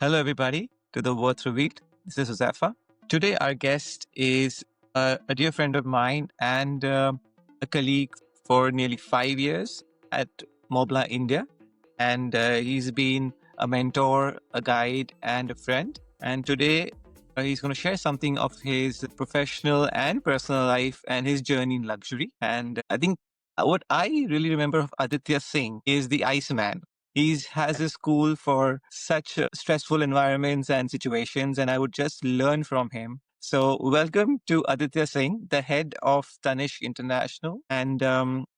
Hello, everybody, to the Worth Revealed. This is Josefa. Today, our guest is a dear friend of mine and a colleague for nearly 5 years at Montblanc India. And he's been a mentor, a guide, and a friend. And today, he's going to share something of his professional and personal life and his journey in luxury. And I think what I really remember of Aditya Singh is the Iceman. He has a school for such stressful environments and situations, and I would just learn from him. So, welcome to Aditya Singh, the head of Tanishq International. And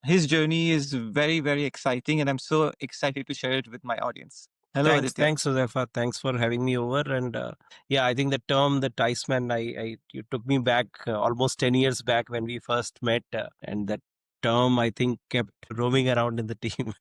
his journey is very, very exciting, and I'm so excited to share it with my audience. Hello, Aditya. Thanks, Josefa. Thanks for having me over. And yeah, I think the term, the Iceman, you took me back almost 10 years back when we first met, and that term I think kept roaming around in the team.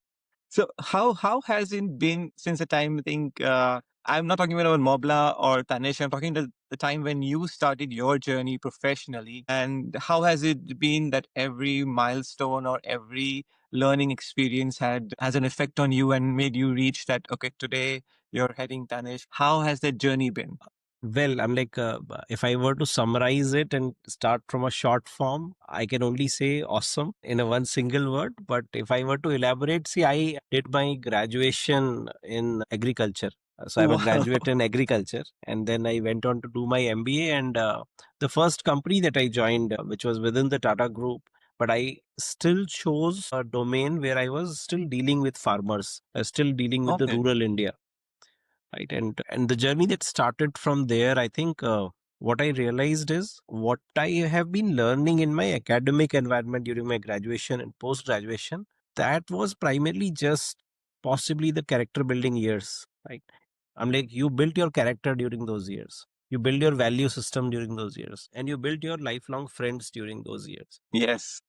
So how has it been since the time? I think I'm not talking about Mobla or Tanish. I'm talking the time when you started your journey professionally, and how has it been that every milestone or every learning experience has an effect on you and made you reach that? Okay, today you're heading Tanish. How has that journey been? Well, I'm like, if I were to summarize it and start from a short form, I can only say awesome in a one single word. But if I were to elaborate, see, I did my graduation in agriculture. So I'm a Wow. graduate in agriculture, and then I went on to do my MBA. And the first company that I joined, which was within the Tata Group, but I still chose a domain where I was still dealing with farmers, still dealing with the Okay. rural India, right? And the journey that started from there, I think what I realized is what I have been learning in my academic environment during my graduation and post graduation, that was primarily just possibly the character building years, right? I'm like, you built your character during those years, you build your value system during those years, and you build your lifelong friends during those years. Yes.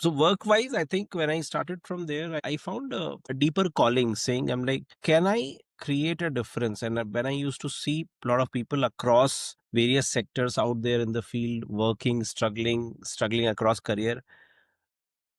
So work wise, I think when I started from there, I found a deeper calling, saying, I'm like, can I create a difference? And when I used to see a lot of people across various sectors out there in the field, working, struggling across career,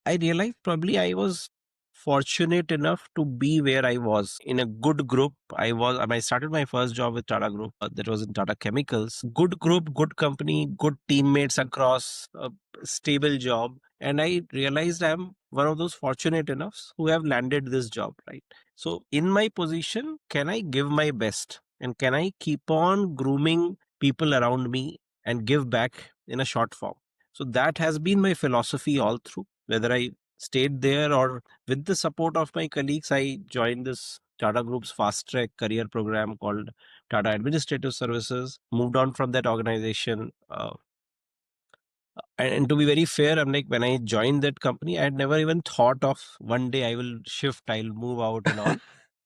I realized probably I was fortunate enough to be where I was in a good group. I started my first job with Tata Group, that was in Tata Chemicals. Good group, good company, good teammates across, a stable job. And I realized I'm one of those fortunate enoughs who have landed this job, right? So in my position, can I give my best? And can I keep on grooming people around me and give back in a short form? So that has been my philosophy all through, whether I stayed there or with the support of my colleagues, I joined this Tata Group's fast track career program called Tata Administrative Services, moved on from that organization. And to be very fair, I'm like, when I joined that company, I had never even thought of one day I will shift, I'll move out and all.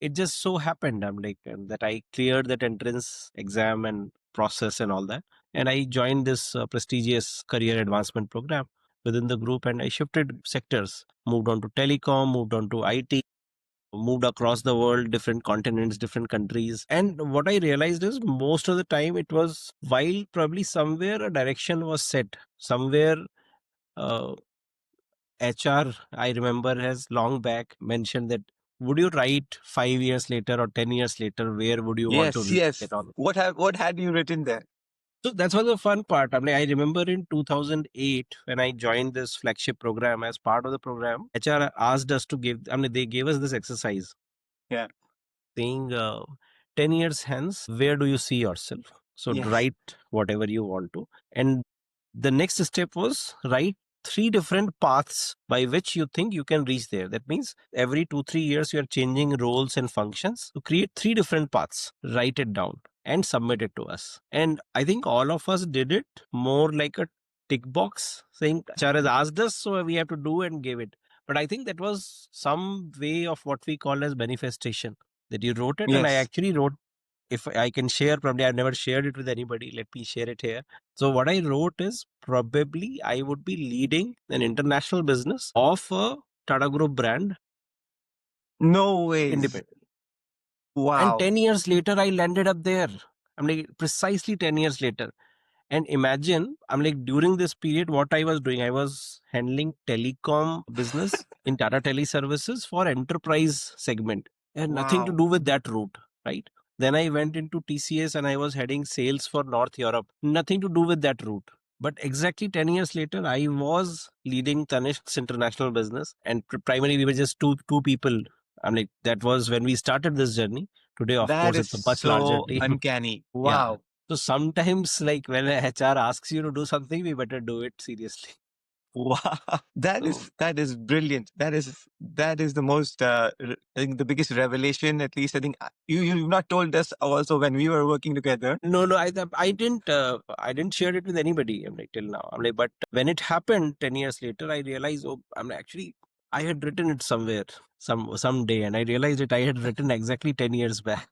It just so happened, I'm like, that I cleared that entrance exam and process and all that. And I joined this prestigious career advancement program within the group, and I shifted sectors, moved on to telecom, moved on to IT, moved across the world, different continents, different countries. And what I realized is most of the time it was while probably somewhere a direction was set, somewhere uh, HR, I remember, has long back mentioned that would you write 5 years later or 10 years later, where would you want to Yes. reach Yes. it on? What had you written there? So that's was the fun part. I mean, I remember in 2008 when I joined this flagship program. As part of the program, HR asked us to give. I mean, they gave us this exercise Yeah. saying, 10 years hence, where do you see yourself? So Yes. write whatever you want to. And the next step was write three different paths by which you think you can reach there. That means every 2-3 years, you are changing roles and functions to create three different paths. Write it down and submit it to us. And I think all of us did it more like a tick box saying, HR has asked us, so we have to do and give it. But I think that was some way of what we call as manifestation, that you wrote it. And I Yes. actually wrote, if I can share, probably I've never shared it with anybody. Let me share it here. So what I wrote is probably I would be leading an international business of a Tata Group brand No ways. independent. And Wow. 10 years later, I landed up there. I'm like, precisely 10 years later. And imagine, I'm like, during this period, what I was doing, I was handling telecom business in Tata Tele Services for enterprise segment and nothing to Wow. do with that route, right? Then I went into TCS and I was heading sales for North Europe. Nothing to do with that route. But exactly 10 years later, I was leading Tanishq's international business. And primarily, we were just two people. I'm like, that was when we started this journey. Today, of That course, is it's a much larger so team. uncanny. Yeah. Wow. So sometimes, like when a HR asks you to do something, we better do it seriously. Wow. That So is brilliant. That is the most I think the biggest revelation. At least I think you've not told us also when we were working together. no, I didn't share it with anybody. I'm like till now. I'm like, but when it happened 10 years later, I realized, oh, I'm like, actually, I had written it somewhere, some day, and I realized it. I had written exactly 10 years back.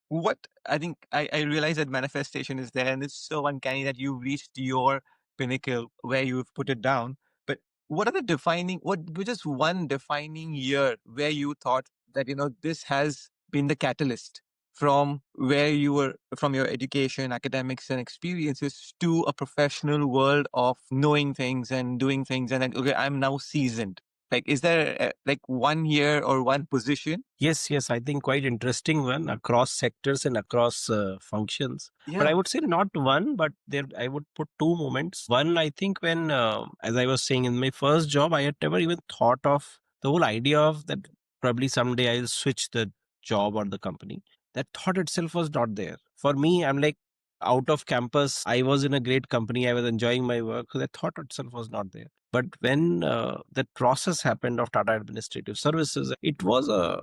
What I think I realize that manifestation is there, and it's so uncanny that you reached your pinnacle where you've put it down. But what are the defining? What which is one defining year where you thought that this has been the catalyst from where you were from your education, academics, and experiences to a professional world of knowing things and doing things, and then okay, I'm now seasoned. Like, is there like 1 year or one position? Yes, I think quite interesting one across sectors and across functions. But I Yeah. would say not one, but there I would put two moments. One, I think when, as I was saying, in my first job, I had never even thought of the whole idea of that probably someday I'll switch the job or the company. That thought itself was not there. For me, I'm like out of campus, I was in a great company, I was enjoying my work. So that thought itself was not there. But when that process happened of Tata Administrative Services, it was I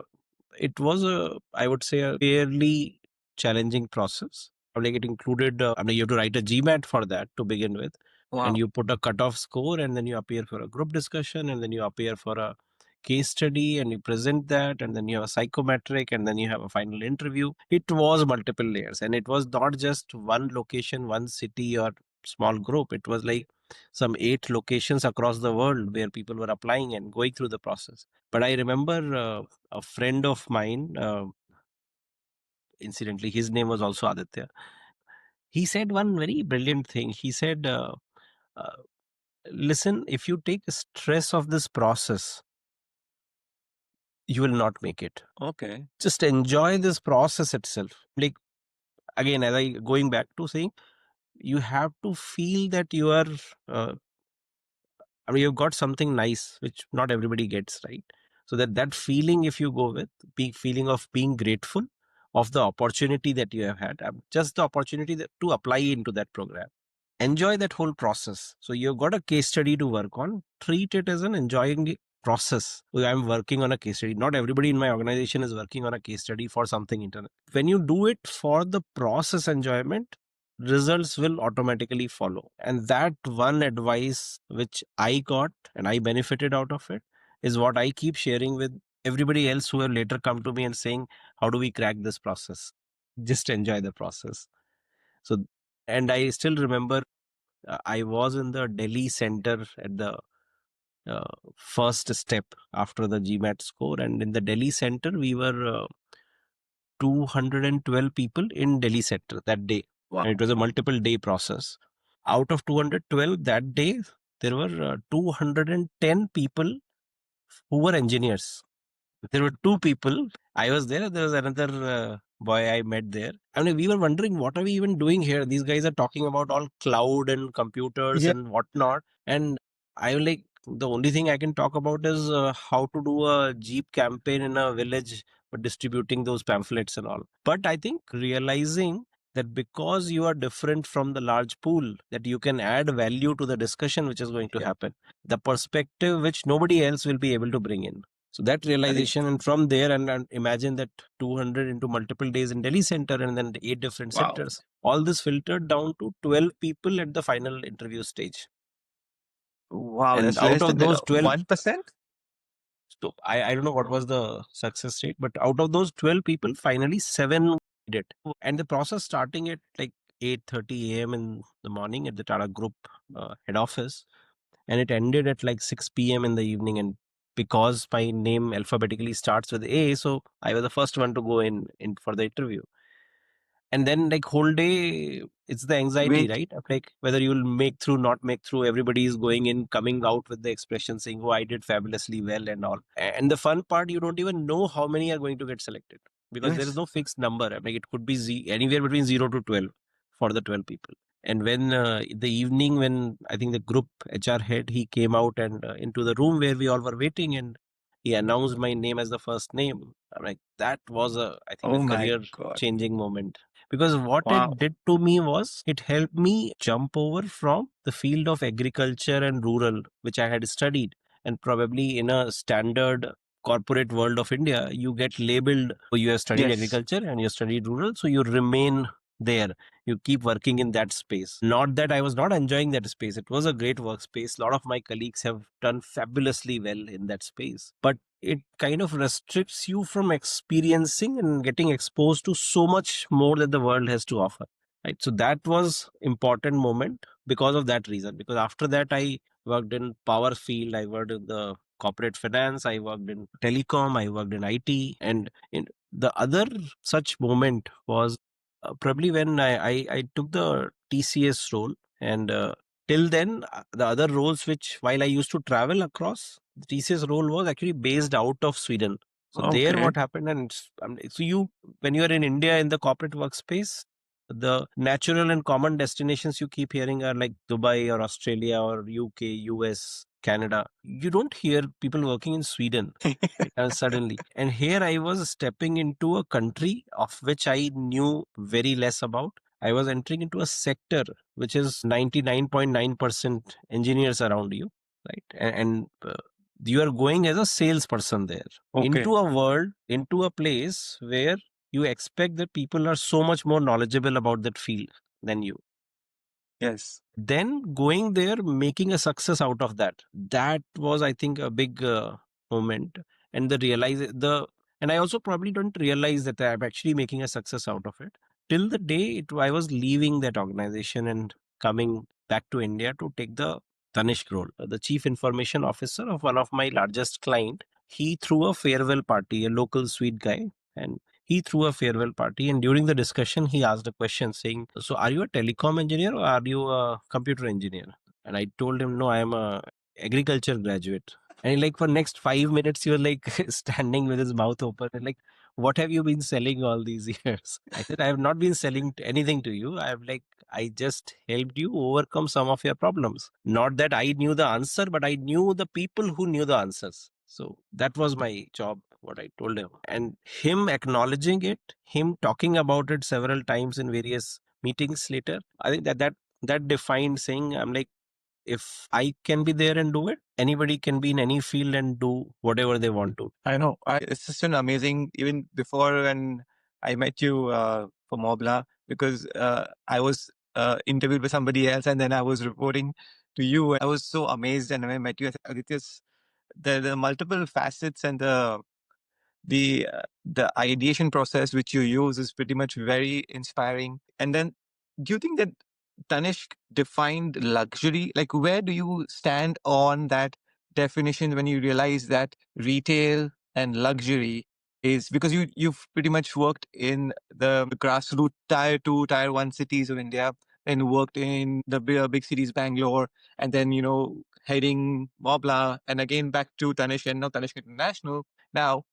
would say, a fairly challenging process. Like it included, you have to write a GMAT for that to begin with, and Wow. you put a cutoff score, and then you appear for a group discussion, and then you appear for a case study, and you present that, and then you have a psychometric, and then you have a final interview. It was multiple layers, and it was not just one location, one city, or small group. It was like some 8 locations across the world where people were applying and going through the process. But I remember a friend of mine, incidentally, his name was also Aditya. He said one very brilliant thing. He said, uh, listen, if you take stress of this process, you will not make it. Okay. Just enjoy this process itself. Like, again, as I going back to saying, you have to feel that you are, uh, you've got something nice, which not everybody gets, right? So that feeling, if you go with, feeling of being grateful of the opportunity that you have had, just the opportunity to apply into that program. Enjoy that whole process. So you've got a case study to work on. Treat it as an enjoying process. So I'm working on a case study. Not everybody in my organization is working on a case study for something internal. When you do it for the process enjoyment, results will automatically follow. And that one advice which I got and I benefited out of it is what I keep sharing with everybody else who have later come to me and saying, how do we crack this process? Just enjoy the process. So, and I still remember I was in the Delhi center at the first step after the GMAT score. And in the Delhi center, we were 212 people in Delhi center that day. Wow. And it was a multiple day process. Out of 212 that day, there were 210 people who were engineers. There were two people. I was there. There was another boy I met there. I mean, we were wondering, what are we even doing here? These guys are talking about all cloud and computers Yeah. and whatnot. And I was like, the only thing I can talk about is how to do a Jeep campaign in a village for distributing those pamphlets and all. But I think realizing that because you are different from the large pool, that you can add value to the discussion which is going to Yeah. happen, the perspective which nobody else will be able to bring in. So that I think realization, and from there, and imagine that 200 into multiple days in Delhi center, and then 8 different wow. sectors. All this filtered down to 12 people at the final interview stage. Wow, And that's out less than of like those 12, 1%. so I don't know what was the success rate, but out of those 12 people, finally 7 did it. And the process starting at like 8:30 a.m. in the morning at the Tata Group head office, and it ended at like 6 p.m. in the evening. And because my name alphabetically starts with A, so I was the first one to go in for the interview. And then like whole day, it's the anxiety, Wait, right? Of like whether you'll make through, not make through. Everybody is going in, coming out with the expression saying, "Oh, I did fabulously well," and all. And the fun part, you don't even know how many are going to get selected. because there is no fixed number. I mean, it could be anywhere between 0 to 12 for the 12 people. And when the evening, when I think the group HR head, he came out and into the room where we all were waiting, and he announced my name as the first name. I'm like, that was I think, a career changing moment. Because what it did to me was it helped me jump over from the field of agriculture and rural, which I had studied. And probably in a standard corporate world of India, you get labeled, oh, you have studied agriculture and you have studied rural, so you remain there. You keep working in that space. Not that I was not enjoying that space. It was a great workspace. A lot of my colleagues have done fabulously well in that space. But it kind of restricts you from experiencing and getting exposed to so much more that the world has to offer. Right. So that was important moment because of that reason. Because after that, I worked in power field. I worked in the corporate finance. I worked in telecom. I worked in IT. And the other such moment was probably when I took the TCS role. And till then, the other roles which, while I used to travel across, the TCS role was actually based out of Sweden. So there what happened, and so you, when you are in India in the corporate workspace, the natural and common destinations you keep hearing are like Dubai or Australia or UK, US, Canada. You don't hear people working in Sweden. And suddenly, and here I was stepping into a country of which I knew very less about. I was entering into a sector which is 99.9% engineers around you, right? And you are going as a salesperson there into a world, into a place where you expect that people are so much more knowledgeable about that field than you. Then going there, making a success out of that. That was, I think, a big moment. And and I also probably don't realize that I'm actually making a success out of it till the day I was leaving that organization and coming back to India to take the Tanishq role, the chief information officer of one of my largest client. He threw a farewell party, a local sweet guy, and he threw a farewell party. And during the discussion, he asked a question saying, so are you a telecom engineer or are you a computer engineer? And I told him, no, I am a agriculture graduate. And like for next 5 minutes, he was like standing with his mouth open and like, what have you been selling all these years? I said, I have not been selling anything to you. I just helped you overcome some of your problems. Not that I knew the answer, but I knew the people who knew the answers. So that was my job, what I told him. And him acknowledging it, him talking about it several times in various meetings later, I think that defined saying, I'm like, if I can be there and do it, anybody can be in any field and do whatever they want to. It's just an amazing, even before when I met you for Montblanc, because I was interviewed by somebody else and then I was reporting to you. I was so amazed, and when I met you, I said, Aditya's, the multiple facets and the ideation process which you use is pretty much very inspiring. And then, do you think that Tanishq defined luxury? Like, where do you stand on that definition when you realize that retail and luxury is, because you've pretty much worked in the grassroots tier 2, tier 1 cities of India, and worked in the big cities, Bangalore, and then heading Mobla, and again back to Tanishq, and now Tanishq International now.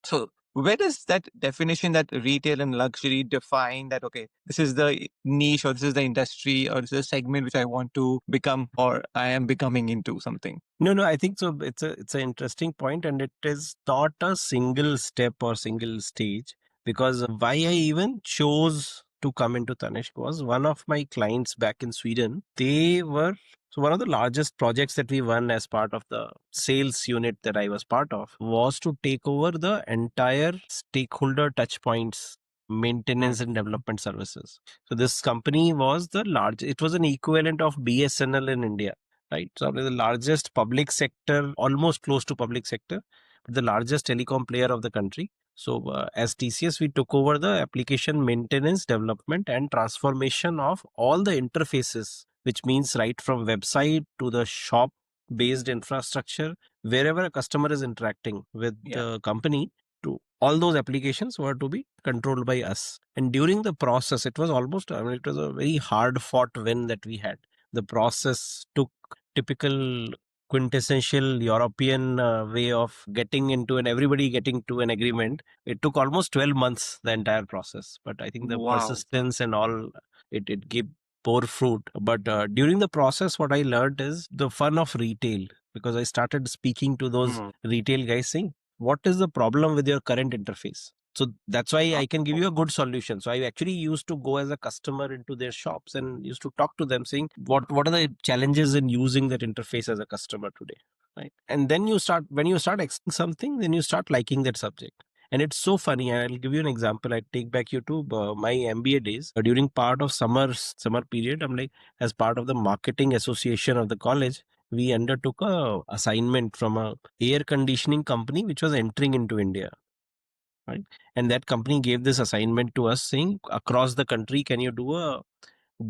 So where does that definition, that retail and luxury, define that, okay, this is the niche, or this is the industry, or this is a segment which I want to become, or I am becoming into something? No, I think so. It's an interesting point, and it is not a single step or single stage. Because why I even chose to come into Tanishq was one of my clients back in Sweden. They were, so one of the largest projects that we won as part of the sales unit that I was part of was to take over the entire stakeholder touch points maintenance and development services. So this company was it was an equivalent of BSNL in India, right? So the largest public sector, almost close to public sector, but the largest telecom player of the country. So as TCS, we took over the application maintenance, development, and transformation of all the interfaces, which means right from website to the shop based infrastructure, wherever a customer is interacting with the company, to all those applications were to be controlled by us. And during the process, it was almost, I mean, it was a very hard fought win that we had. The process took typical quintessential European way of getting into and everybody getting to an agreement. It took almost 12 months, the entire process. But I think the Wow. persistence and all, it gave bore fruit. But during the process, what I learned is the fun of retail, because I started speaking to those Mm. retail guys saying, what is the problem with your current interface? So that's why I can give you a good solution. So I actually used to go as a customer into their shops and used to talk to them saying, what are the challenges in using that interface as a customer today? Right. And then when you start explaining something, then you start liking that subject. And it's so funny. I'll give you an example. I take back you to my MBA days. During part of summer period, I'm like, as part of the marketing association of the college, we undertook a assignment from a air conditioning company which was entering into India. Right. And that company gave this assignment to us saying, across the country, can you do a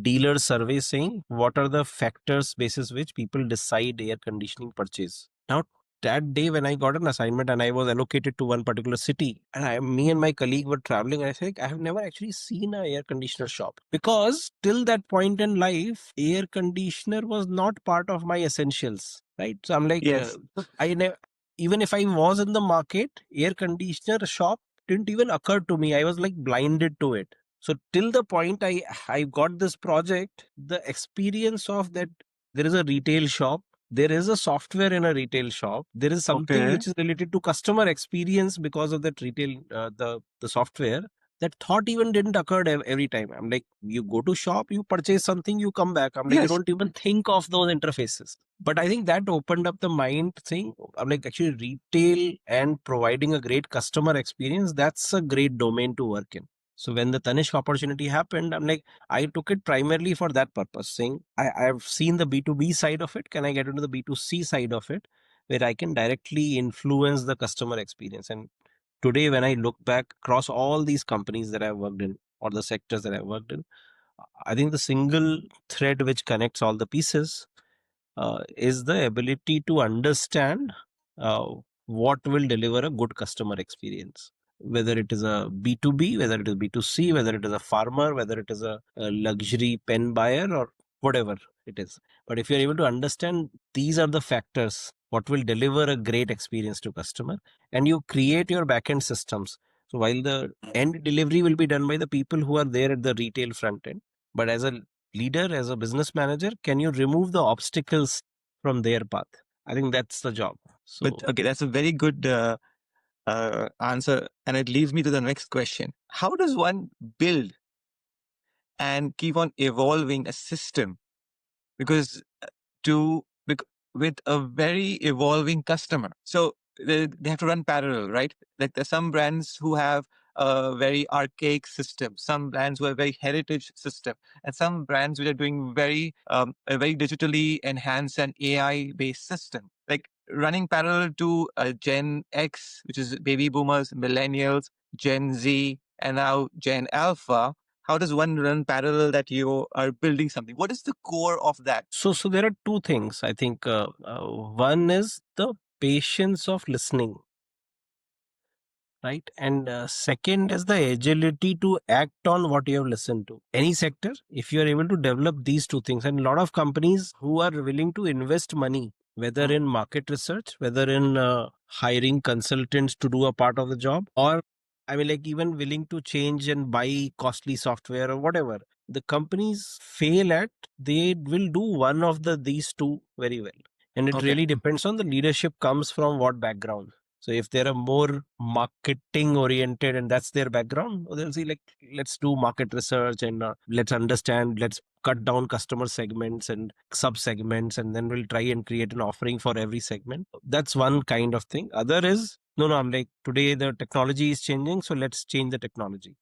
dealer survey saying what are the factors basis which people decide air conditioning purchase. Now, that day when I got an assignment and I was allocated to one particular city, and me and my colleague were traveling, and I said, I have never actually seen an air conditioner shop, because till that point in life, air conditioner was not part of my essentials. Right. So I'm like, Yes. I never, even if I was in the market, air conditioner shop didn't even occur to me. I was like blinded to it. So till the point I got this project, the experience of that, there is a retail shop, there is a software in a retail shop, there is something Okay. which is related to customer experience because of that retail, the software. That thought even didn't occur every time. I'm like, you go to shop, you purchase something, you come back. I'm like, you Yes. don't even think of those interfaces. But I think that opened up the mind thing. I'm like, actually, retail and providing a great customer experience, that's a great domain to work in. So when the Tanishq opportunity happened, I'm like, I took it primarily for that purpose, saying I've seen the B2B side of it. Can I get into the B2C side of it, where I can directly influence the customer experience? And today, when I look back across all these companies that I've worked in, or the sectors that I've worked in, I think the single thread which connects all the pieces is the ability to understand uh, what will deliver a good customer experience. Whether it is a B2B, whether it is B2C, whether it is a farmer, whether it is a luxury pen buyer, or whatever it is. But if you're able to understand these are the factors, what will deliver a great experience to customer, and you create your backend systems. So while the end delivery will be done by the people who are there at the retail front end, but as a leader, as a business manager, can you remove the obstacles from their path? I think that's the job. But So okay, that's a very good answer. And it leads me to the next question. How does one build and keep on evolving a system? Because to with a very evolving customer. So they have to run parallel, right? Like there's some brands who have a very archaic system, some brands who have very heritage system, and some brands which are doing a very digitally enhanced and AI based system. Like running parallel to Gen X, which is baby boomers, millennials, Gen Z, and now Gen Alpha. How does one run parallel that you are building something? What is the core of that? so there are two things. I think one is the patience of listening, right? And second is the agility to act on what you have listened to. Any sector, if you are able to develop these two things, and a lot of companies who are willing to invest money, whether in market research, whether in hiring consultants to do a part of the job, or I mean, like even willing to change and buy costly software or whatever, the companies fail at, they will do one of these two very well. And it Okay. really depends on the leadership comes from what background. So if they're a more marketing oriented and that's their background, they'll see like, let's do market research and let's understand, let's cut down customer segments and sub segments, and then we'll try and create an offering for every segment. That's one kind of thing. Other is, no, I'm like, today the technology is changing, so let's change the technology.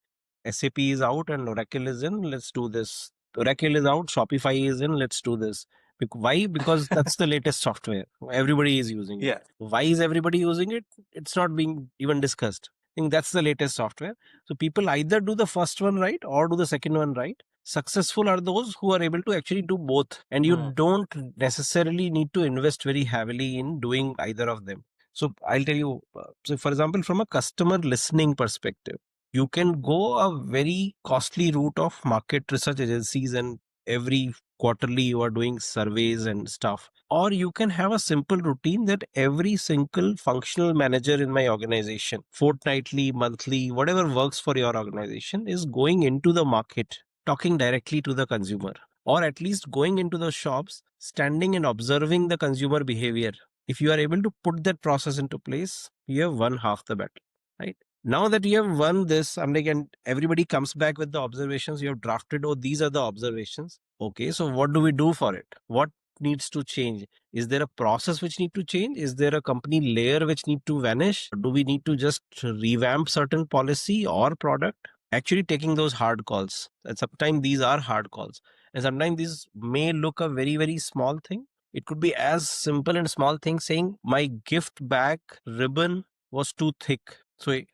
SAP is out and Oracle is in, let's do this. Oracle is out, Shopify is in, let's do this. Why? Because that's the latest software. Everybody is using it. Yeah. Why is everybody using it? It's not being even discussed. I think that's the latest software. So people either do the first one right or do the second one right. Successful are those who are able to actually do both. And you don't necessarily need to invest very heavily in doing either of them. So I'll tell you, so for example, from a customer listening perspective, you can go a very costly route of market research agencies and every quarterly you are doing surveys and stuff. Or you can have a simple routine that every single functional manager in my organization, fortnightly, monthly, whatever works for your organization, is going into the market, talking directly to the consumer, or at least going into the shops, standing and observing the consumer behavior. If you are able to put that process into place, you have won half the battle, right? Now that you have won this, I'm like, and everybody comes back with the observations you have drafted. Oh, these are the observations. Okay, so what do we do for it? What needs to change? Is there a process which need to change? Is there a company layer which need to vanish? Do we need to just revamp certain policy or product? Actually taking those hard calls. And sometimes these are hard calls. And sometimes these may look a very, very small thing. It could be as simple and small thing saying my gift bag ribbon was too thick. So it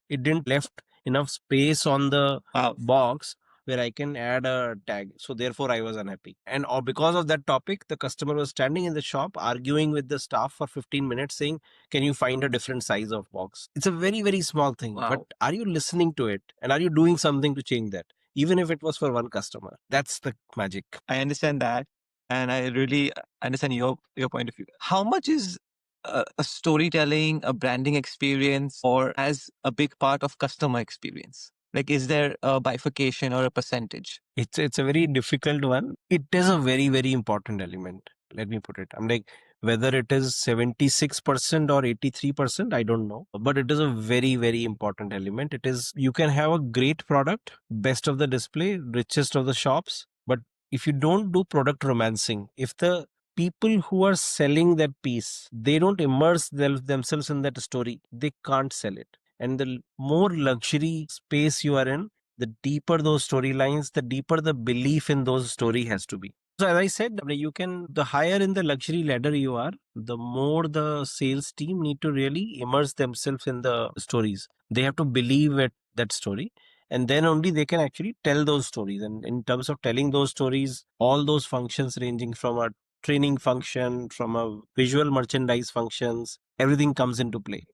it didn't left enough space on the Wow. box where I can add a tag. So therefore I was unhappy. And or because of that topic, the customer was standing in the shop arguing with the staff for 15 minutes saying, can you find a different size of box? It's a very, very small thing. Wow. But are you listening to it? And are you doing something to change that? Even if it was for one customer. That's the magic. I understand that, and I really understand your point of view. How much is a storytelling, a branding experience, or as a big part of customer experience? Like, is there a bifurcation or a percentage? It's a very difficult one. It is a very, very important element. Let me put it. I'm like, whether it is 76% or 83%, I don't know. But it is a very, very important element. It is, you can have a great product, best of the display, richest of the shops. But if you don't do product romancing, if the people who are selling that piece, they don't immerse themselves in that story, they can't sell it. And the more luxury space you are in, the deeper those storylines, the deeper the belief in those story has to be. So as I said, you can, the higher in the luxury ladder you are, the more the sales team need to really immerse themselves in the stories. They have to believe it, that story. And then only they can actually tell those stories. And in terms of telling those stories, all those functions ranging from a training function, from a visual merchandise functions, everything comes into play.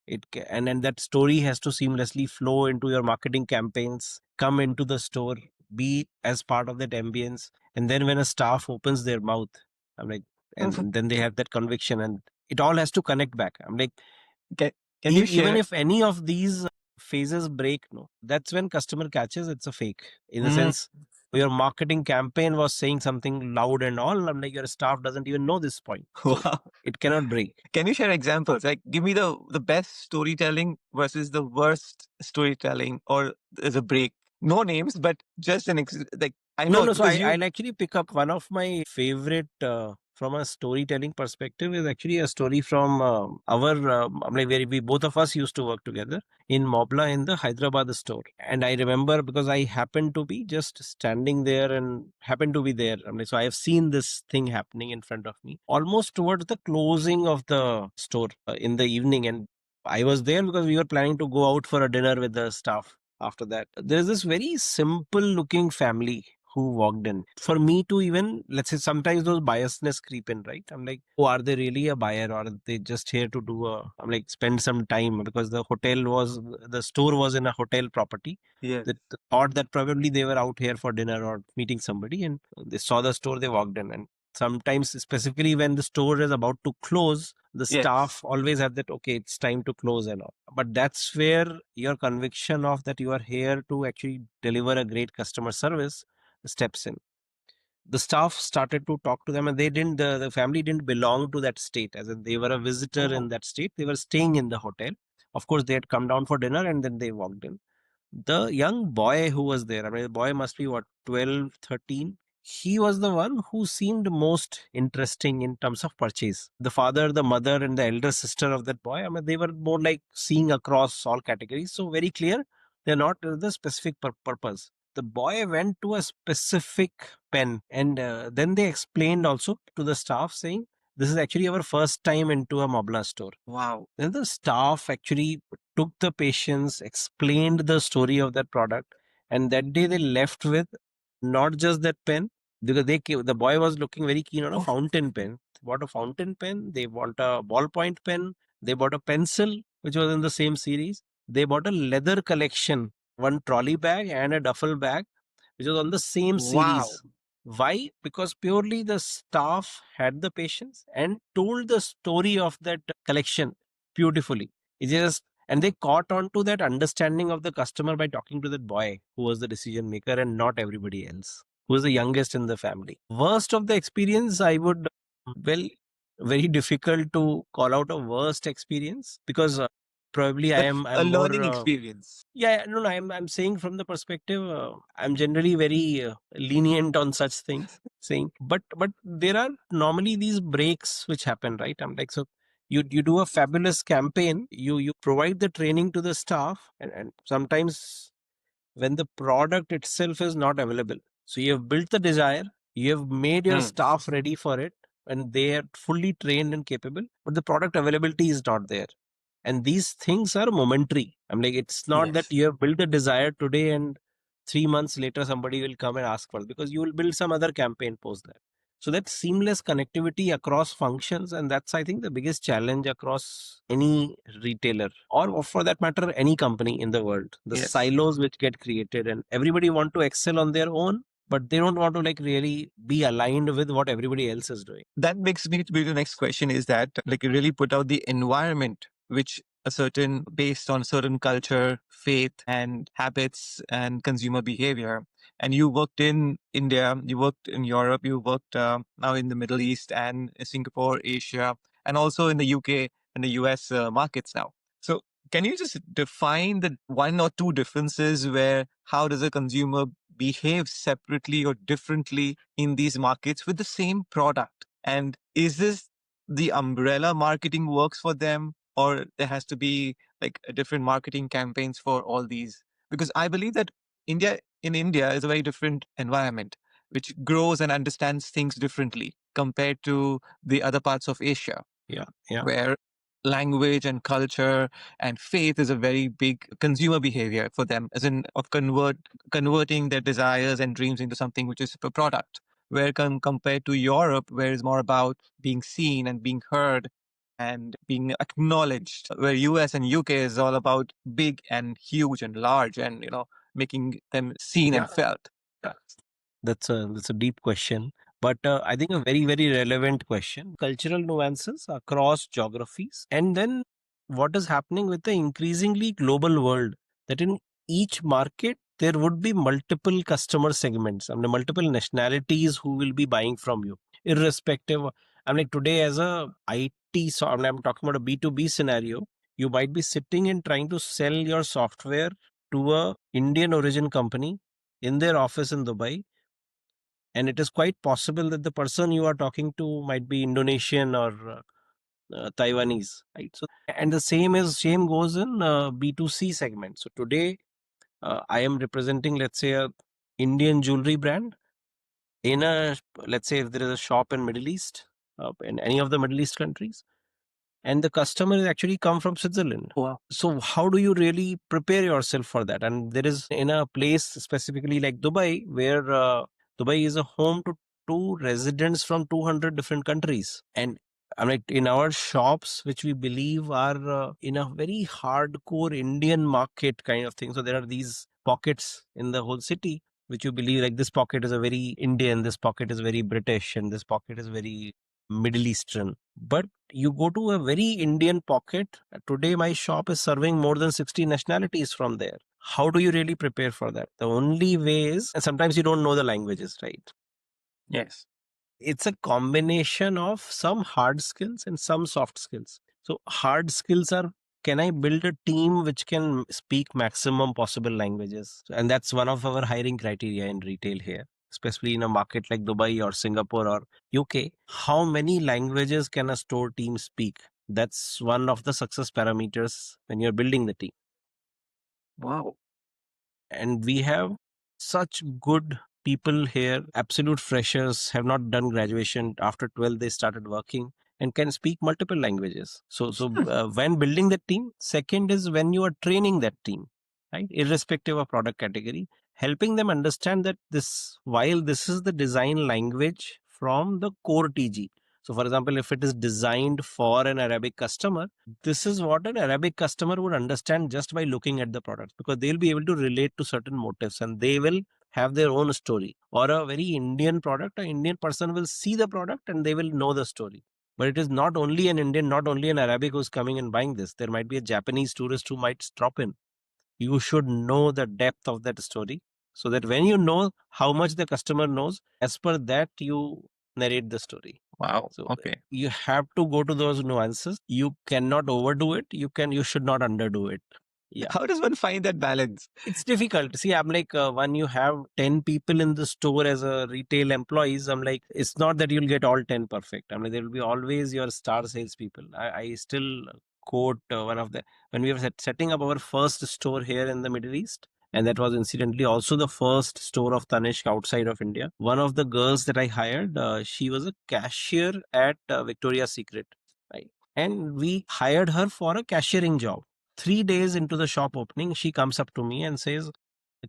And then that story has to seamlessly flow into your marketing campaigns, come into the store, be as part of that ambience. And then when a staff opens their mouth, I'm like, and then they have that conviction, and it all has to connect back. I'm like, Can, can you even share? if any of these phases break, no, that's when customer catches it's a fake. In the Mm, sense, your marketing campaign was saying something loud and all. I'm like, your staff doesn't even know this point, so wow. it cannot break. Can you share examples? Like, give me the best storytelling versus the worst storytelling, or there's a break. No names, but just like I No, know no. So because you. I'll actually pick up one of my favorite from a storytelling perspective is actually a story from our like where we both of us used to work together in Montblanc in the Hyderabad store. And I remember because I happened to be just standing there and happened to be there. I mean, so I have seen this thing happening in front of me almost towards the closing of the store in the evening. And I was there because we were planning to go out for a dinner with the staff after that. There's this very simple looking family who walked in. For me to even, let's say, sometimes those biasness creep in, right? I'm like, oh, are they really a buyer, or are they just here to do I'm like, spend some time, because the store was in a hotel property. Yes. That thought that probably they were out here for dinner or meeting somebody, and they saw the store, they walked in. And sometimes, specifically when the store is about to close, the Yes. staff always have that, okay, it's time to close and all. But that's where your conviction of that you are here to actually deliver a great customer service steps in. The staff started to talk to them, and the family didn't belong to that state, as in they were a visitor in Oh. that state. They were staying in the hotel. Of course, they had come down for dinner and then they walked in. The young boy who was there, I mean, the boy must be what, 12, 13. He was the one who seemed most interesting in terms of purchase. The father, the mother, and the elder sister of that boy, I mean, they were more like seeing across all categories. So very clear, they're not the specific purpose. The boy went to a specific pen, and then they explained also to the staff saying, this is actually our first time into a Mobla store. Wow. Then the staff actually took the patience, explained the story of that product, and that day they left with not just that pen, because the boy was looking very keen on a Oh. fountain pen. They bought a fountain pen, they bought a ballpoint pen, they bought a pencil which was in the same series. They bought a leather collection, one trolley bag and a duffel bag which was on the same Wow. series. Why? Because purely the staff had the patience and told the story of that collection beautifully. It just and they caught on to that understanding of the customer by talking to that boy who was the decision maker and not everybody else, who was the youngest in the family. Worst of the experience, I would, well, very difficult to call out a worst experience because probably But I'm a more learning experience. yeah, no, no, I'm saying from the perspective, I'm generally very lenient on such things. Saying, but there are normally these breaks which happen, right? I'm like, so you do a fabulous campaign, you provide the training to the staff, and sometimes when the product itself is not available, so you have built the desire, you have made your Hmm. staff ready for it, and they are fully trained and capable, but the product availability is not there, and these things are momentary. I'm like, it's not that Yes. you have built a desire today and 3 months later somebody will come and ask for it, because you will build some other campaign post that. So that seamless connectivity across functions, and that's, I think, the biggest challenge across any retailer, or for that matter any company in the world. The Yes. silos which get created, and everybody want to excel on their own, but they don't want to like really be aligned with what everybody else is doing. That makes me to be the next question is that like you really put out the environment which a certain based on certain culture, faith and habits and consumer behavior. And you worked in India, you worked in Europe, you worked now in the Middle East and Singapore, Asia, and also in the UK and the US markets now. So can you just define the one or two differences where how does a consumer behave separately or differently in these markets with the same product? And is this the umbrella marketing works for them, or there has to be like a different marketing campaigns for all these? Because I believe that in India is a very different environment, which grows and understands things differently compared to the other parts of Asia, Yeah, yeah, where language and culture and faith is a very big consumer behavior for them, as in of converting their desires and dreams into something which is a product. Where compared to Europe, where it's more about being seen and being heard and being acknowledged, where US and UK is all about big and huge and large and making them seen yeah. and felt. Yeah. That's a deep question, but I think a very very relevant question. Cultural nuances across geographies, and then what is happening with the increasingly global world. That in each market there would be multiple customer segments. I mean, multiple nationalities who will be buying from you, irrespective. I'm like today as a IT, so I'm talking about a B2B scenario. You might be sitting and trying to sell your software to a Indian origin company in their office in Dubai, and it is quite possible that the person you are talking to might be Indonesian or Taiwanese, right? So, and the same goes in B2C segment. So today, I am representing, let's say, a Indian jewelry brand in a, let's say, if there is a shop in Middle East, in any of the Middle East countries, and the customer is actually come from Switzerland. Wow. So how do you really prepare yourself for that? And there is in a place specifically like Dubai, where Dubai is a home to residents from 200 different countries. And I mean, in our shops, which we believe are in a very hardcore Indian market kind of thing. So there are these pockets in the whole city, which you believe like this pocket is a very Indian, this pocket is very British, and this pocket is very Middle Eastern. But you go to a very Indian pocket. Today, my shop is serving more than 60 nationalities from there. How do you really prepare for that? The only way is, and sometimes you don't know the languages, right? Yes. It's a combination of some hard skills and some soft skills. So, hard skills are, can I build a team which can speak maximum possible languages? And that's one of our hiring criteria in retail here, especially in a market like Dubai or Singapore or UK. How many languages can a store team speak? That's one of the success parameters when you're building the team. Wow. And we have such good people here, absolute freshers, have not done graduation. After 12 they started working and can speak multiple languages. When building the team, second is when you are training that team, right, irrespective of product category, helping them understand that this, while this is the design language from the core TG. So for example, if it is designed for an Arabic customer, this is what an Arabic customer would understand just by looking at the product, because they'll be able to relate to certain motives and they will have their own story. Or a very Indian product, an Indian person will see the product and they will know the story. But it is not only an Indian, not only an Arabic who's coming and buying this. There might be a Japanese tourist who might drop in. You should know the depth of that story, so that when you know how much the customer knows, as per that you narrate the story. Wow. So Okay. you have to go to those nuances. You cannot overdo it. You should not underdo it. Yeah. How does one find that balance? It's difficult. See, I'm like, when you have 10 people in the store as a retail employees, I'm like, it's not that you'll get all 10 perfect. I mean, there will be always your star salespeople. I still quote one of the, when we were setting up our first store here in the Middle East, and that was incidentally also the first store of Tanishq outside of India. One of the girls that I hired, she was a cashier at Victoria's Secret, right? And we hired her for a cashiering job. 3 days into the shop opening, she comes up to me and says,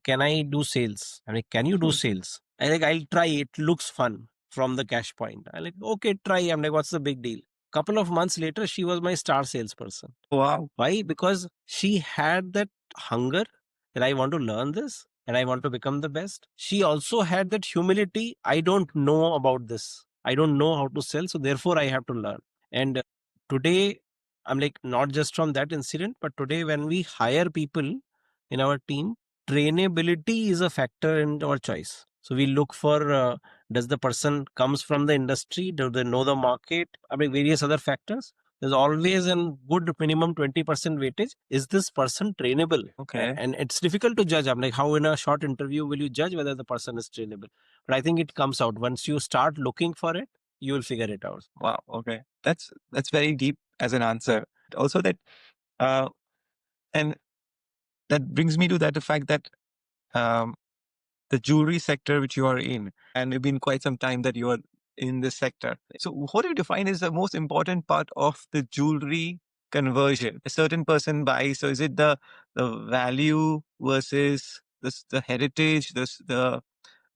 "Can I do sales?" I'm like, "Can you do sales?" I like, "I'll try. It looks fun from the cash point." I'm like, "Okay, try." I'm like, "What's the big deal?" Couple of months later, she was my star salesperson. Wow. Why? Because she had that hunger that I want to learn this and I want to become the best. She also had that humility. I don't know about this. I don't know how to sell. So therefore I have to learn. And today, I'm like, not just from that incident, but today when we hire people in our team, trainability is a factor in our choice. So we look for, does the person comes from the industry? Do they know the market? I mean, various other factors. There's always a good minimum 20% weightage. Is this person trainable? Okay. And it's difficult to judge. I'm like, how in a short interview will you judge whether the person is trainable? But I think it comes out. Once you start looking for it, you will figure it out. Wow. Okay. That's very deep as an answer. Also that uh and that brings me to that the fact that um the jewelry sector which you are in, and it's been quite some time that you are in this sector. So what do you define as the most important part of the jewelry conversion? A certain person buys, so is it the value versus the heritage, the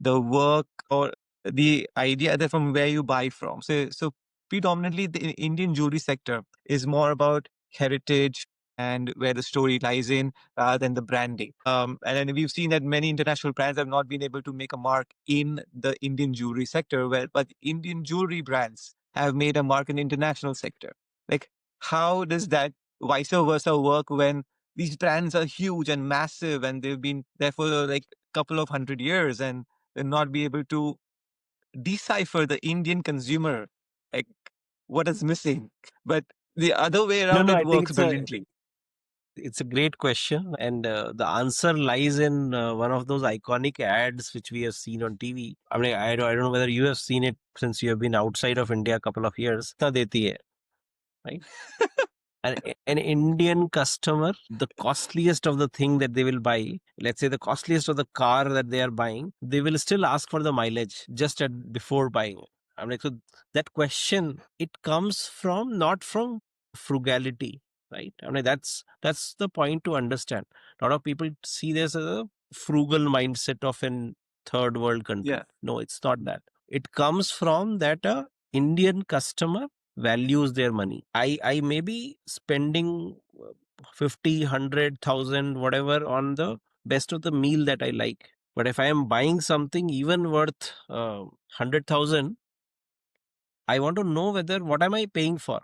work, or the idea that from where you buy from? So predominantly the Indian jewelry sector is more about heritage and where the story lies in rather than the branding. And then we've seen that many international brands have not been able to make a mark in the Indian jewelry sector, but Indian jewelry brands have made a mark in the international sector. Like, how does that vice versa work when these brands are huge and massive and they've been there for like a couple of 100 years and they'll not be able to decipher the Indian consumer, like what is missing? But the other way No, around, no, it I think works brilliantly. it's a great question, and the answer lies in one of those iconic ads which we have seen on TV. I mean, I don't know whether you have seen it since you have been outside of India a couple of years. "Kitna deti hai," right? An Indian customer, the costliest of the thing that they will buy, let's say the costliest of the car that they are buying, they will still ask for the mileage just before buying it. I'm like, so that question, it comes from not from frugality, right? I mean, that's the point to understand. A lot of people see this as a frugal mindset of an third world country. Yeah. No, it's not that. It comes from that a Indian customer values their money. I may be spending 50, 100,000, whatever on the best of the meal that I like. But if I am buying something even worth 100,000, I want to know whether what am I paying for.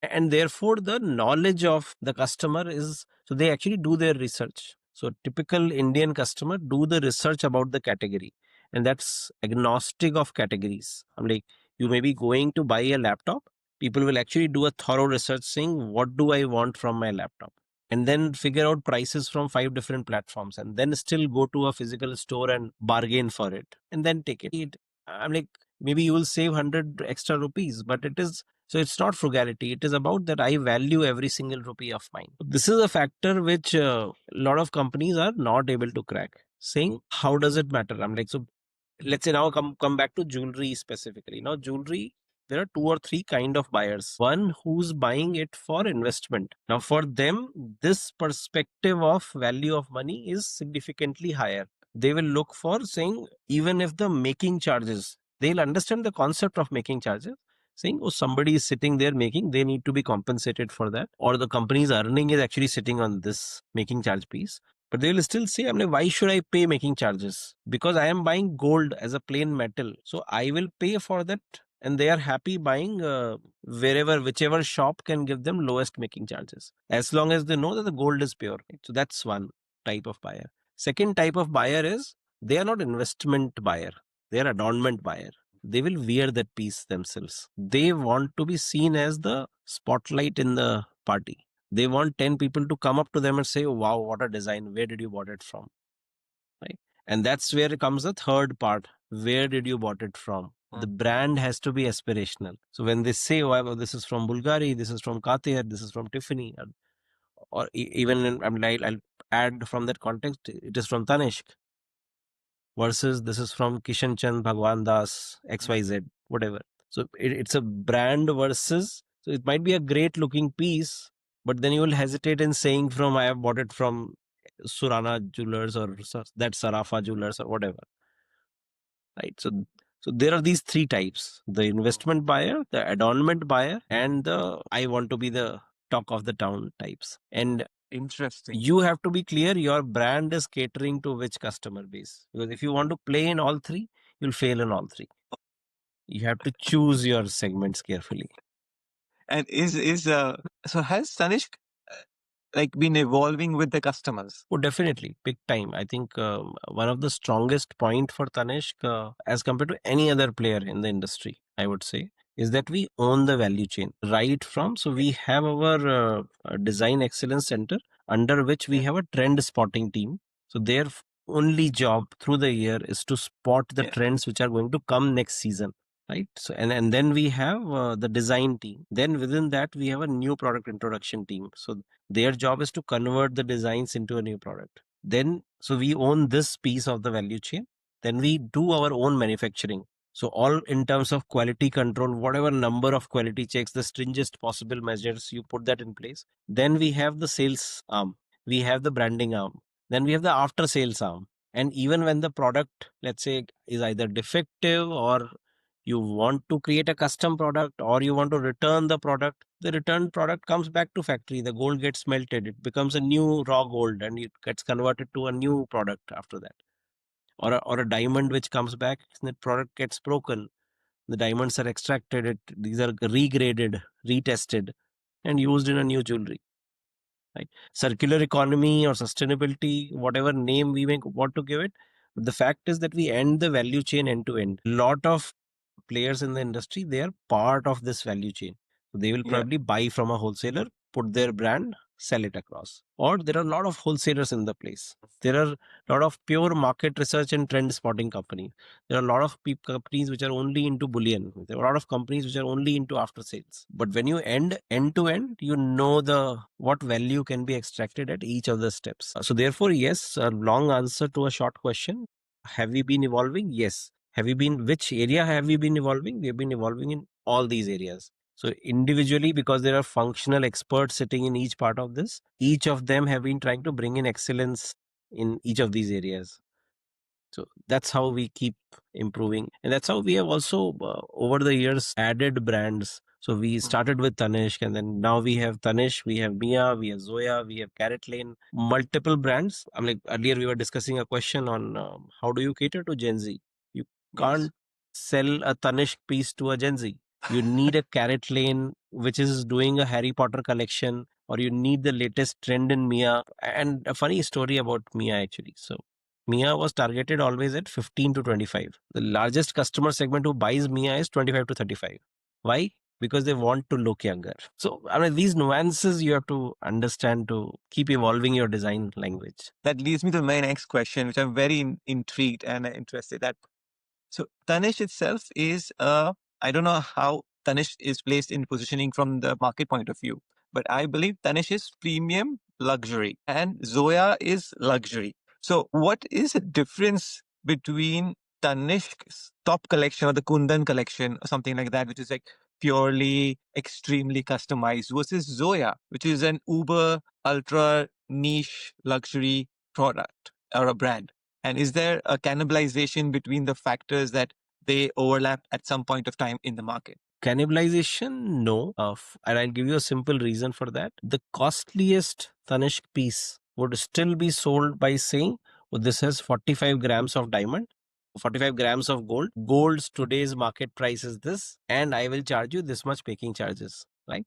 And therefore the knowledge of the customer is, so they actually do their research. So typical Indian customer do the research about the category, and that's agnostic of categories. I'm like, you may be going to buy a laptop. People will actually do a thorough research saying, what do I want from my laptop? And then figure out prices from 5 different platforms, and then still go to a physical store and bargain for it and then take it. I'm like, maybe you will save 100 extra rupees, but it is, so it's not frugality. It is about that I value every single rupee of mine. This is a factor which a lot of companies are not able to crack. Saying, how does it matter? I'm like, so let's say now come back to jewelry specifically. Now jewelry, there are two or three kind of buyers. One who's buying it for investment. Now for them, this perspective of value of money is significantly higher. They will look for saying, even if the making charges, they'll understand the concept of making charges, saying, oh, somebody is sitting there making, they need to be compensated for that, or the company's earning is actually sitting on this making charge piece. But they will still say, I'm like, why should I pay making charges? Because I am buying gold as a plain metal. So I will pay for that. And they are happy buying whichever shop can give them lowest making charges. As long as they know that the gold is pure. So that's one type of buyer. Second type of buyer is, they are not investment buyer. They are adornment buyer. They will wear that piece themselves. They want to be seen as the spotlight in the party. They want 10 people to come up to them and say, wow, what a design. Where did you bought it from? Right. And that's where comes the third part. Where did you bought it from? The brand has to be aspirational. So when they say, oh, well, this is from Bulgari, this is from Cartier, this is from Tiffany, or even I'll add from that context, it is from Tanishq, versus this is from Kishan Chand, Bhagwan Das, XYZ, whatever. So it's a brand versus, so it might be a great looking piece, but then you will hesitate in saying from, I have bought it from Surana Jewelers or that Sarafa Jewelers or whatever. Right. So there are these three types: the investment buyer, the adornment buyer, and the I want to be the talk of the town types. And Interesting. you have to be clear your brand is catering to which customer base. Because if you want to play in all three, you'll fail in all three. You have to choose your segments carefully. And so has Tanishq like been evolving with the customers? Oh, definitely, big time. I think one of the strongest point for Tanishq, as compared to any other player in the industry, I would say, is that we own the value chain right from. So we have our design excellence center, under which we have a trend spotting team. So their only job through the year is to spot the trends which are going to come next season. Right. So and then we have the design team. Then within that we have a new product introduction team. So their job is to convert the designs into a new product. Then, so we own this piece of the value chain. Then we do our own manufacturing. So all in terms of quality control, whatever number of quality checks, the stringent possible measures, you put that in place. Then we have the sales arm. We have the branding arm. Then we have the after sales arm. And even when the product, let's say, is either defective, or you want to create a custom product, or you want to return the returned product comes back to factory. The gold gets melted. It becomes a new raw gold and it gets converted to a new product after that. Or a diamond which comes back, the product gets broken. The diamonds are extracted. These are regraded, retested, and used in a new jewelry. Right? Circular economy or sustainability, whatever name we may want to give it. But the fact is that we end the value chain end to end. Lot of players in the industry, they are part of this value chain. So they will probably buy from a wholesaler, put their brand, sell it across. Or there are a lot of wholesalers in the place. There are a lot of pure market research and trend spotting companies. There are a lot of companies which are only into bullion. There are a lot of companies which are only into after sales. But when you end to end, you know what value can be extracted at each of the steps. So therefore, yes, a long answer to a short question. Have we been evolving? Yes. Which area have we been evolving? We have been evolving in all these areas. So individually, because there are functional experts sitting in each part of this, each of them have been trying to bring in excellence in each of these areas. So that's how we keep improving. And that's how we have also, over the years, added brands. So we started with Tanishq, and then now we have Tanishq, we have Mia, we have Zoya, we have CaratLane, multiple brands. I'm like, earlier we were discussing a question on how do you cater to Gen Z? You can't sell a Tanishq piece to a Gen Z. You need a CaratLane, which is doing a Harry Potter collection, or you need the latest trend in Mia. And a funny story about Mia, actually. So Mia was targeted always at 15 to 25. The largest customer segment who buys Mia is 25 to 35. Why? Because they want to look younger. So, I mean, these nuances you have to understand to keep evolving your design language. That leads me to my next question, which I'm very intrigued and interested at. So Tanishq itself is, I don't know how Tanishq is placed in positioning from the market point of view, but I believe Tanishq is premium luxury and Zoya is luxury. So what is the difference between Tanishq's top collection or the Kundan collection or something like that, which is like purely extremely customized, versus Zoya, which is an uber ultra niche luxury product or a brand? And is there a cannibalization between the factors that they overlap at some point of time in the market? Cannibalization, no. And I'll give you a simple reason for that. The costliest Tanishq piece would still be sold by saying, "Oh, this has 45 grams of diamond, 45 grams of gold. Gold's today's market price is this, and I will charge you this much making charges." Right?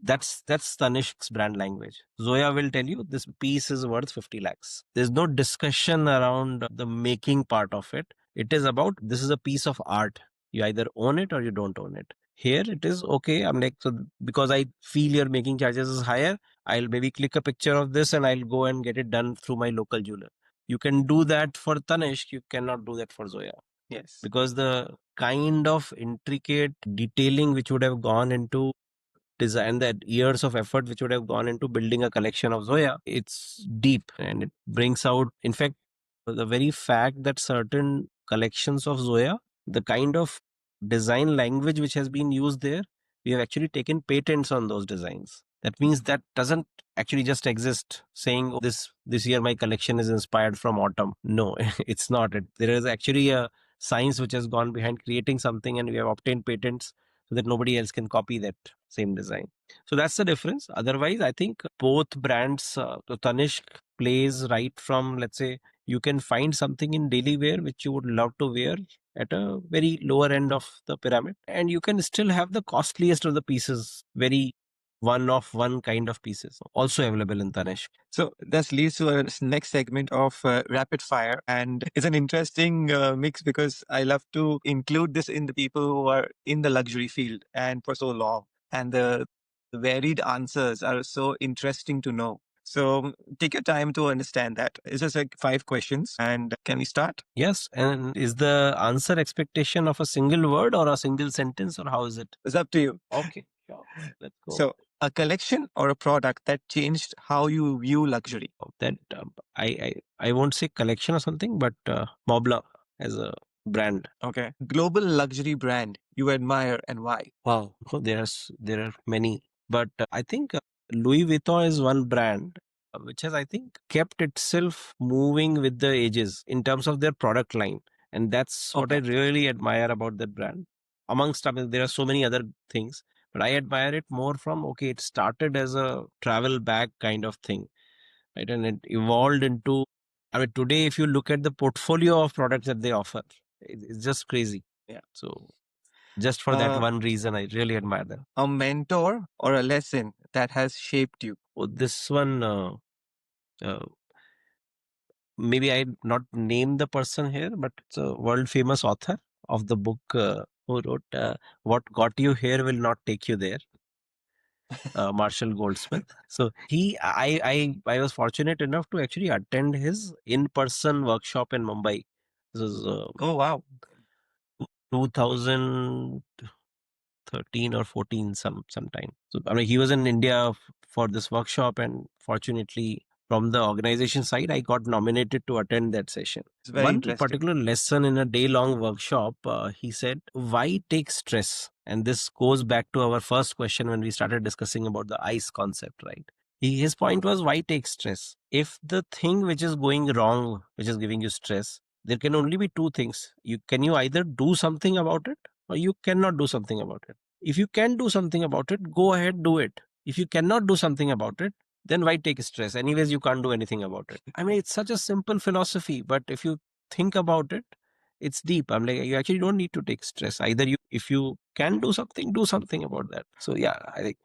That's Tanishq's brand language. Zoya will tell you this piece is worth 50 lakhs. There's no discussion around the making part of it. It is about, this is a piece of art. You either own it or you don't own it. Here it is, okay, I'm like, so because I feel your making charges is higher, I'll maybe click a picture of this and I'll go and get it done through my local jeweler. You can do that for Tanishq, you cannot do that for Zoya. Yes. Because the kind of intricate detailing which would have gone into design, that years of effort which would have gone into building a collection of Zoya, it's deep and it brings out, in fact, the very fact that certain collections of Zoya, the kind of design language which has been used there, we have actually taken patents on those designs. That means that doesn't actually just exist saying, "Oh, this year my collection is inspired from autumn." No, it's not. There is actually a science which has gone behind creating something, and we have obtained patents so that nobody else can copy that same design. So that's the difference. Otherwise, I think both brands, so Tanishq plays right from, let's say, you can find something in daily wear which you would love to wear at a very lower end of the pyramid, and you can still have the costliest of the pieces, very one of one kind of pieces, also available in Tanishq. So that leads to our next segment of rapid fire, and it's an interesting mix because I love to include this in the people who are in the luxury field and for so long, and the varied answers are so interesting to know. So take your time to understand that. It's just like 5 questions, and can we start? Yes, and is the answer expectation of a single word or a single sentence, or how is it? It's up to you. Okay, sure. Let's go. So, a collection or a product that changed how you view luxury. That I won't say collection or something, but Montblanc as a brand. Okay. Global luxury brand you admire and why? Wow, there are many, but I think Louis Vuitton is one brand which has, I think, kept itself moving with the ages in terms of their product line, and that's what I Okay. really admire about that brand. Amongst, I mean, there are so many other things, but I admire it more from, okay, it started as a travel bag kind of thing, right, and it evolved into, I mean, today if you look at the portfolio of products that they offer, it's just crazy. Yeah. So just for that one reason, I really admire them. A mentor or a lesson that has shaped you. Oh, this one, uh, maybe I not name the person here, but it's a world famous author of the book who wrote "What Got You Here Will Not Take You There." Marshall Goldsmith. So I was fortunate enough to actually attend his in-person workshop in Mumbai. This was Oh, wow. 2013 or 14 sometime. So I mean, he was in India for this workshop, and fortunately from the organization side, I got nominated to attend that session. It's very One interesting. particular lesson in a day-long workshop, he said, "Why take stress?" And this goes back to our first question when we started discussing about the ice concept, right? His point was, why take stress? If the thing which is going wrong, which is giving you stress, there can only be two things. You either do something about it, or you cannot do something about it. If you can do something about it, go ahead, do it. If you cannot do something about it, then why take stress? Anyways, you can't do anything about it. I mean, it's such a simple philosophy, but if you think about it, it's deep. I'm like, you actually don't need to take stress. Either if you can do something about that. So yeah, I think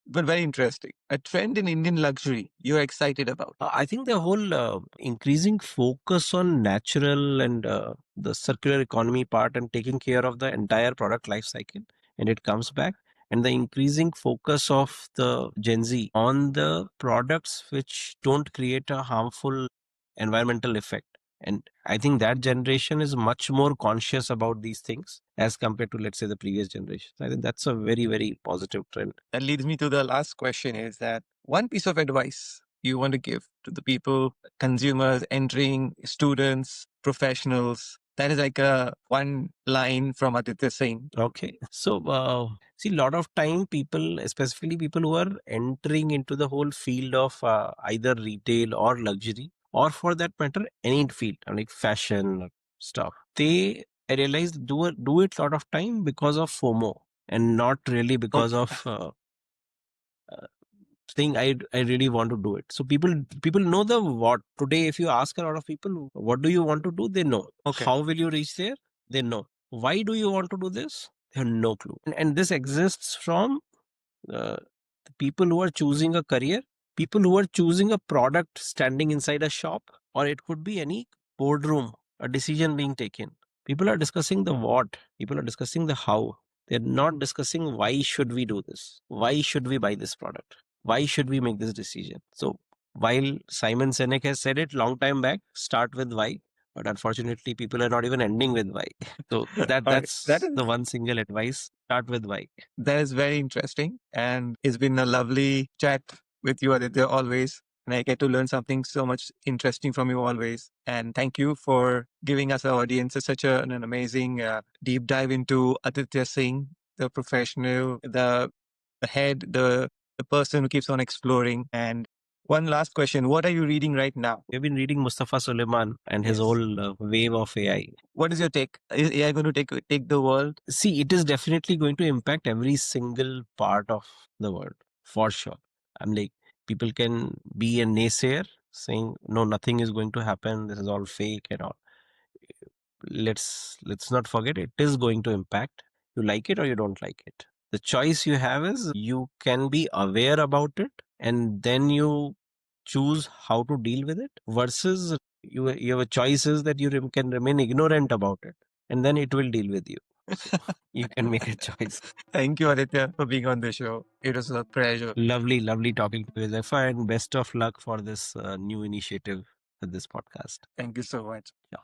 But very interesting. A trend in Indian luxury you're excited about. I think the whole increasing focus on natural and the circular economy part and taking care of the entire product life cycle, and it comes back, and the increasing focus of the Gen Z on the products which don't create a harmful environmental effect. And I think that generation is much more conscious about these things as compared to, let's say, the previous generation. I think that's a very, very positive trend. That leads me to the last question is that one piece of advice you want to give to the people, consumers entering, students, professionals. That is like a one line from Aditya Singh. Okay. So, see, a lot of time people, especially people who are entering into the whole field of either retail or luxury, or for that matter, any field, like fashion or stuff, I realized, do it a lot of time because of FOMO and not really because of saying I really want to do it. So people know the what. Today, if you ask a lot of people, what do you want to do? They know. Okay. How will you reach there? They know. Why do you want to do this? They have no clue. And this exists from the people who are choosing a career, people who are choosing a product standing inside a shop, or it could be any boardroom, a decision being taken. People are discussing the what, people are discussing the how. They're not discussing why should we do this? Why should we buy this product? Why should we make this decision? So while Simon Sinek has said it long time back, start with why, but unfortunately people are not even ending with why. So that's That is the one single advice. Start with why. that is very interesting, and it's been a lovely chat with you, Aditya, always. And I get to learn something so much interesting from you always. And thank you for giving us, our audience, such an amazing deep dive into Aditya Singh, the professional, the head, the person who keeps on exploring. And one last question: what are you reading right now? We've been reading Mustafa Suleiman and his Yes. whole wave of AI. What is your take? Is AI going to take the world? See, it is definitely going to impact every single part of the world for sure. I'm like, people can be a naysayer saying, no, nothing is going to happen. This is all fake and all. Let's not forget it is going to impact. You like it or you don't like it. The choice you have is you can be aware about it and then you choose how to deal with it, versus you have a choice is that you can remain ignorant about it and then it will deal with you. So you can make a choice. Thank you, Aditya, for being on the show. It was a pleasure. Lovely talking to you, Zephyr, and best of luck for this new initiative with this podcast. Thank you so much. Yeah.